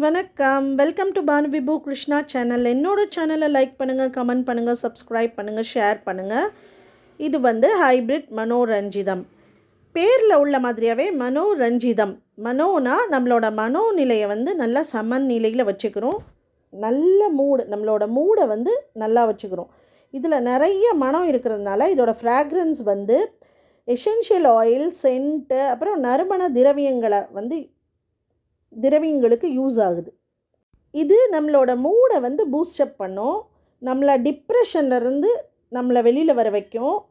வணக்கம். Welcome to Banu விபு Krishna channel. என்னோட சேனலை லைக் பண்ணுங்கள், கமெண்ட் பண்ணுங்கள், சப்ஸ்கிரைப் பண்ணுங்கள், ஷேர் பண்ணுங்கள். இது ஹைப்ரிட் மனோரஞ்சிதம். பேரில் உள்ள மாதிரியாகவே மனோரஞ்சிதம். மனோனா நம்மளோட மனோநிலையை நல்லா சமநிலையில் வச்சுக்கிறோம். நல்ல நம்மளோட மூடை நல்லா வச்சுக்கிறோம். இதில் நிறைய மனம் இருக்கிறதுனால இதோட ஃப்ராக்ரன்ஸ் எசென்ஷியல் ஆயில், சென்ட்டு, அப்புறம் நறுமண திரவியங்களுக்கு யூஸ் ஆகுது. இது நம்மளோட மூடை பூஸ்டப் பண்ணும். நம்மளை டிப்ரெஷன்லேருந்து நம்மளை வெளியில் வர வைக்கும்.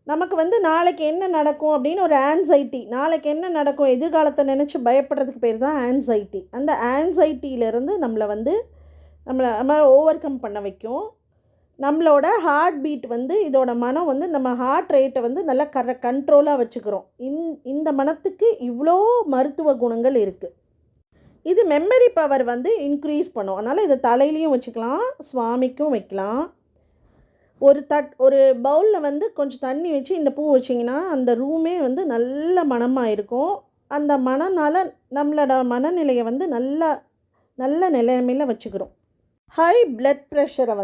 நமக்கு நாளைக்கு என்ன நடக்கும் அப்படின்னு ஒரு ஆன்சைட்டி, நாளைக்கு என்ன நடக்கும், எதிர்காலத்தை நினச்சி பயப்படுறதுக்கு பேர் தான் ஆன்சைட்டி. அந்த ஆன்சைட்டியிலேருந்து நம்மளை ஓவர் கம் பண்ண வைக்கும். நம்மளோட ஹார்ட் பீட் இதோட மனம் நம்ம ஹார்ட் ரேட்டை நல்லா கண்ட்ரோலாக வச்சுக்கிறோம். இந்த மனத்துக்கு இவ்வளோ மருத்துவ குணங்கள் இருக்குது. இது மெமரி பவர் இன்க்ரீஸ் பண்ணும். அதனால் இதை தலையிலையும் வச்சுக்கலாம், சுவாமிக்கும் வைக்கலாம். ஒரு பவுலில் கொஞ்சம் தண்ணி வச்சு இந்த பூ வச்சிங்கன்னா அந்த ரூமே நல்ல மனமாக இருக்கும். அந்த மனனால் நம்மளோட மனநிலையை நல்ல நிலைமையில் வச்சுக்கிறோம். ஹை பிளட் ப்ரெஷரை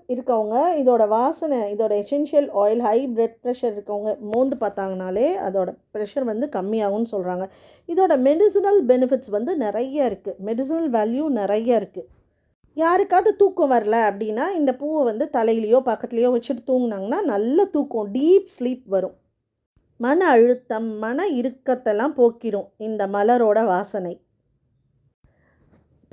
இருக்கவங்க இதோட வாசனை, இதோட essential oil, high blood pressure இருக்கவங்க மோந்து பார்த்தாங்கனாலே அதோட ப்ரெஷர் கம்மியாகும்னு சொல்கிறாங்க. இதோட மெடிசினல் பெனிஃபிட்ஸ் நிறைய இருக்குது. மெடிசினல் வேல்யூ நிறைய இருக்குது. யாருக்காவது தூக்கம் வரல அப்படின்னா இந்த பூவை தலையிலையோ பக்கத்துலேயோ வச்சுட்டு தூங்கினாங்கன்னா நல்ல தூக்கம், டீப் ஸ்லீப் வரும். மன அழுத்தம், மன இறுக்கத்தெல்லாம் போக்கிடும் இந்த மலரோட வாசனை.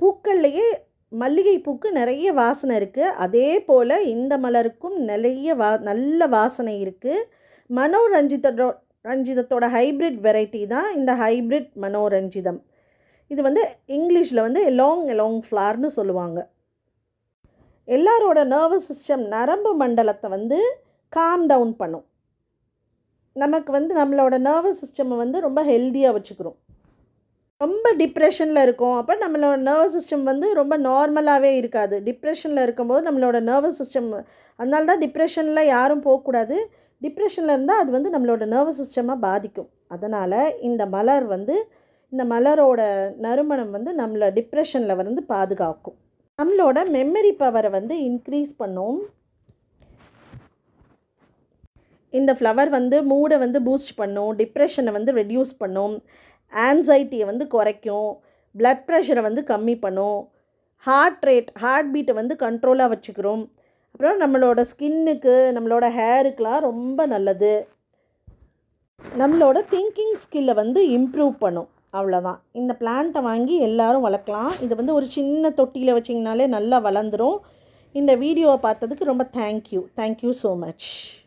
பூக்கள்லேயே மல்லிகை பூக்கு நிறைய வாசனை இருக்குது. அதே போல் இந்த மலருக்கும் நிறைய நல்ல வாசனை இருக்குது. மனோரஞ்சிதத்தோட ஹைப்ரிட் வெரைட்டி தான் இந்த ஹைப்ரிட் மனோரஞ்சிதம். இது இங்கிலீஷில் எலாங் ஃப்ளார்னு சொல்லுவாங்க. எல்லாரோட நர்வஸ் சிஸ்டம், நரம்பு மண்டலத்தை காம் டவுன் பண்ணும். நமக்கு நம்மளோட நர்வஸ் சிஸ்டம் ரொம்ப ஹெல்த்தியாக வச்சுக்கிறோம். ரொம்ப டிப்ரெஷனில் இருக்கும், அப்போ நம்மளோட நர்வஸ் சிஸ்டம் ரொம்ப நார்மலாகவே இருக்காது. டிப்ரெஷனில் இருக்கும்போது நம்மளோட நர்வஸ் சிஸ்டம், அதனால தான் டிப்ரெஷனில் யாரும் போகக்கூடாது. டிப்ரெஷனில் இருந்தால் அது நம்மளோட நர்வஸ் சிஸ்டமாக பாதிக்கும். அதனால் இந்த மலர் இந்த மலரோட நறுமணம் நம்மளை டிப்ரெஷனில் பாதுகாக்கும். நம்மளோட மெமரி பவரை இன்க்ரீஸ் பண்ணும். இந்த ஃப்ளவர் மூடை பூஸ்ட் பண்ணும், டிப்ரெஷனை ரெடியூஸ் பண்ணும், ஆன்சைட்டியை குறைக்கும், பிளட் ப்ரெஷரை கம்மி பண்ணும், ஹார்ட் பீட்டை கண்ட்ரோலாக வச்சுக்கிறோம். அப்புறம் நம்மளோட ஸ்கின்னுக்கு, நம்மளோட ஹேருக்கெலாம் ரொம்ப நல்லது. நம்மளோட திங்கிங் ஸ்கில்லை இம்ப்ரூவ் பண்ணும். அவ்வளோதான். இந்த பிளான்ட்டை வாங்கி எல்லோரும் வளர்க்கலாம். இது ஒரு சின்ன தொட்டியில் வச்சிங்கனாலே நல்லா வளர்ந்துடும். இந்த வீடியோவை பார்த்ததுக்கு ரொம்ப தேங்க்யூ ஸோ மச்.